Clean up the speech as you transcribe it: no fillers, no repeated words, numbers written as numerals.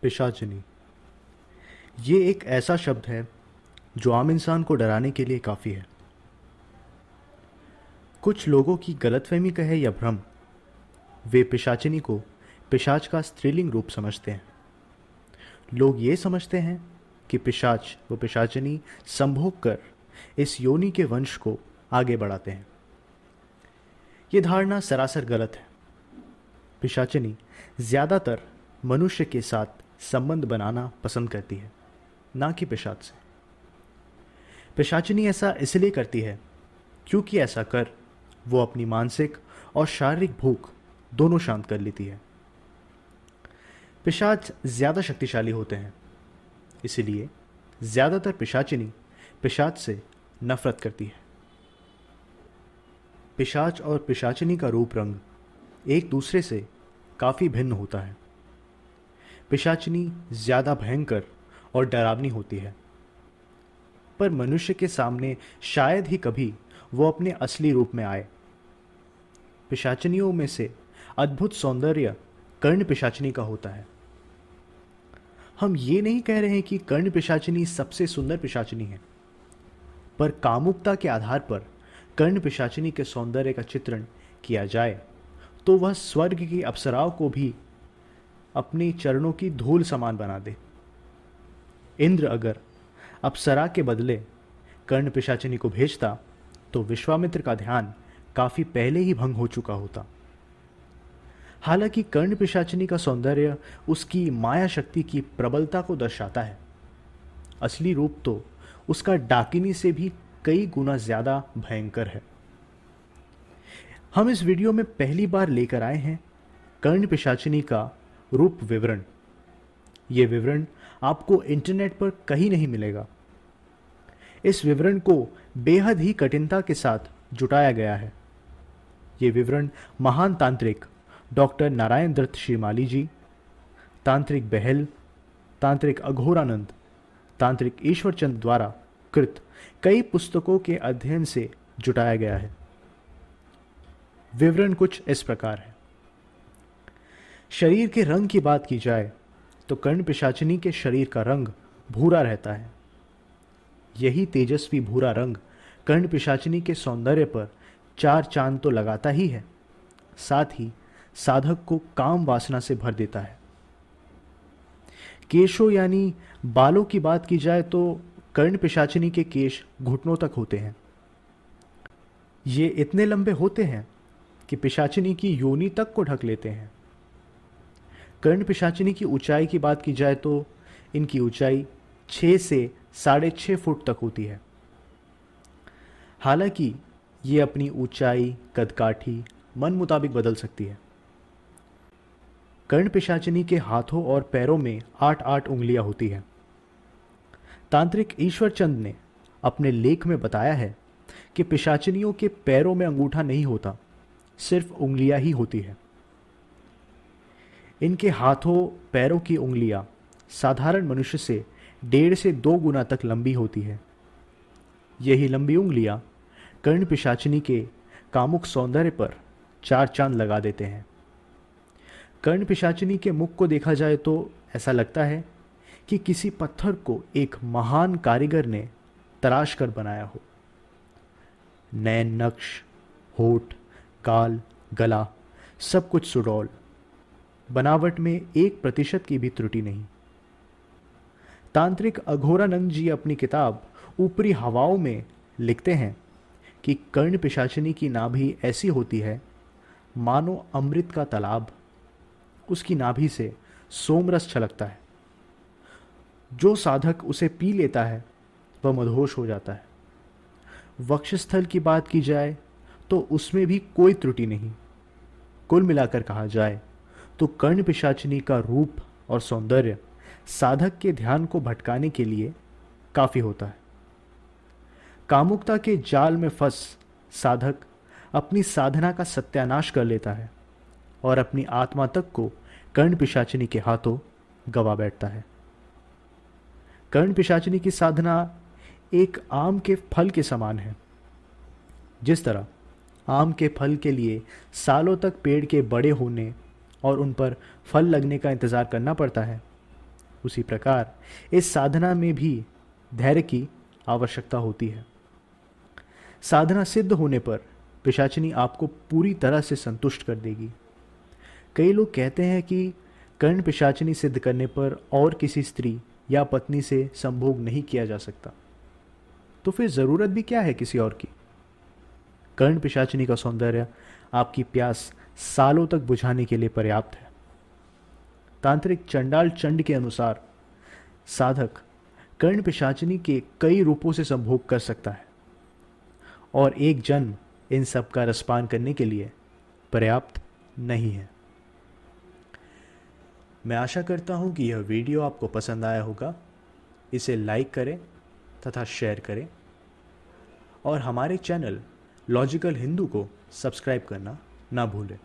पिशाचिनी। ये एक ऐसा शब्द है जो आम इंसान को डराने के लिए काफ़ी है। कुछ लोगों की गलतफहमी कहे या भ्रम, वे पिशाचिनी को पिशाच का स्त्रीलिंग रूप समझते हैं। लोग ये समझते हैं कि पिशाच व पिशाचिनी संभोग कर इस योनि के वंश को आगे बढ़ाते हैं। ये धारणा सरासर गलत है। पिशाचिनी ज़्यादातर मनुष्य के साथ संबंध बनाना पसंद करती है, ना कि पिशाच से। पिशाचिनी ऐसा इसलिए करती है क्योंकि ऐसा कर वो अपनी मानसिक और शारीरिक भूख दोनों शांत कर लेती है। पिशाच ज़्यादा शक्तिशाली होते हैं, इसलिए ज़्यादातर पिशाचिनी पिशाच से नफरत करती है। पिशाच और पिशाचिनी का रूप रंग एक दूसरे से काफ़ी भिन्न होता है। पिशाचिनी ज़्यादा भयंकर और डरावनी होती है, पर मनुष्य के सामने शायद ही कभी वो अपने असली रूप में आए। पिशाचिनियों में से अद्भुत सौंदर्य कर्ण पिशाचिनी का होता है। हम ये नहीं कह रहे हैं कि कर्ण पिशाचिनी सबसे सुंदर पिशाचिनी है, पर कामुकता के आधार पर कर्ण पिशाचिनी के सौंदर्य का चित्रण किया जाए तो वह स्वर्ग की अप्सराओं को भी अपने चरणों की धूल समान बना दे। इंद्र अगर अप्सरा के बदले कर्ण पिशाचिनी को भेजता तो विश्वामित्र का ध्यान काफी पहले ही भंग हो चुका होता। हालांकि कर्ण पिशाचिनी का सौंदर्य उसकी माया शक्ति की प्रबलता को दर्शाता है। असली रूप तो उसका डाकिनी से भी कई गुना ज्यादा भयंकर है। हम इस वीडियो में पहली बार लेकर आए हैं कर्ण पिशाचिनी का रूप विवरण। यह विवरण आपको इंटरनेट पर कहीं नहीं मिलेगा। इस विवरण को बेहद ही कठिनता के साथ जुटाया गया है। यह विवरण महान तांत्रिक डॉक्टर नारायण दत्त श्रीमाली जी, तांत्रिक बहल, तांत्रिक अघोरानंद, तांत्रिक ईश्वरचंद द्वारा कृत कई पुस्तकों के अध्ययन से जुटाया गया है। विवरण कुछ इस प्रकार है। शरीर के रंग की बात की जाए तो कर्ण पिशाचिनी के शरीर का रंग भूरा रहता है। यही तेजस्वी भूरा रंग कर्ण पिशाचिनी के सौंदर्य पर चार चांद तो लगाता ही है, साथ ही साधक को काम वासना से भर देता है। केशों यानी बालों की बात की जाए तो कर्ण पिशाचिनी के केश घुटनों तक होते हैं। ये इतने लंबे होते हैं कि पिशाचिनी की योनि तक को ढक लेते हैं। कर्ण पिशाचिनी की ऊंचाई की बात की जाए तो इनकी ऊंचाई 6 से 6.5 फुट तक होती है। हालांकि ये अपनी ऊंचाई कदकाठी मन मुताबिक बदल सकती है। कर्ण पिशाचिनी के हाथों और पैरों में 8-8 उंगलियां होती हैं। तांत्रिक ईश्वरचंद ने अपने लेख में बताया है कि पिशाचिनियों के पैरों में अंगूठा नहीं होता, सिर्फ उंगलियां ही होती है। इनके हाथों पैरों की उंगलियां साधारण मनुष्य से 1.5 से 2 गुना तक लंबी होती है। यही लंबी उंगलियां कर्ण पिशाचिनी के कामुक सौंदर्य पर चार चांद लगा देते हैं। कर्ण पिशाचिनी के मुख को देखा जाए तो ऐसा लगता है कि किसी पत्थर को एक महान कारीगर ने तराश कर बनाया हो। नैन नक्श, होठ, काल, गला सब कुछ सुडौल, बनावट में 1% की भी त्रुटि नहीं। तांत्रिक अघोरानंद जी अपनी किताब ऊपरी हवाओं में लिखते हैं कि कर्ण पिशाचिनी की नाभि ऐसी होती है मानो अमृत का तालाब, उसकी नाभि से सोमरस छलकता है। जो साधक उसे पी लेता है वह मदहोश हो जाता है। वक्षस्थल की बात की जाए तो उसमें भी कोई त्रुटि नहीं। कुल मिलाकर कहा जाए तो कर्ण पिशाचिनी का रूप और सौंदर्य साधक के ध्यान को भटकाने के लिए काफी होता है। कामुकता के जाल में फंस साधक अपनी साधना का सत्यानाश कर लेता है और अपनी आत्मा तक को कर्ण पिशाचिनी के हाथों गवा बैठता है। कर्ण पिशाचिनी की साधना एक आम के फल के समान है। जिस तरह आम के फल के लिए सालों तक पेड़ के बड़े होने और उन पर फल लगने का इंतज़ार करना पड़ता है, उसी प्रकार इस साधना में भी धैर्य की आवश्यकता होती है। साधना सिद्ध होने पर पिशाचिनी आपको पूरी तरह से संतुष्ट कर देगी। कई लोग कहते हैं कि कर्ण पिशाचिनी सिद्ध करने पर और किसी स्त्री या पत्नी से संभोग नहीं किया जा सकता। तो फिर जरूरत भी क्या है किसी और की? कर्ण पिशाचिनी का सौंदर्य आपकी प्यास सालों तक बुझाने के लिए पर्याप्त है। तांत्रिक चंडाल चंड के अनुसार साधक कर्ण पिशाचिनी के कई रूपों से संभोग कर सकता है और एक जन्म इन सब का रसपान करने के लिए पर्याप्त नहीं है। मैं आशा करता हूं कि यह वीडियो आपको पसंद आया होगा। इसे लाइक करें तथा शेयर करें और हमारे चैनल लॉजिकल हिंदू को सब्सक्राइब करना ना भूलें।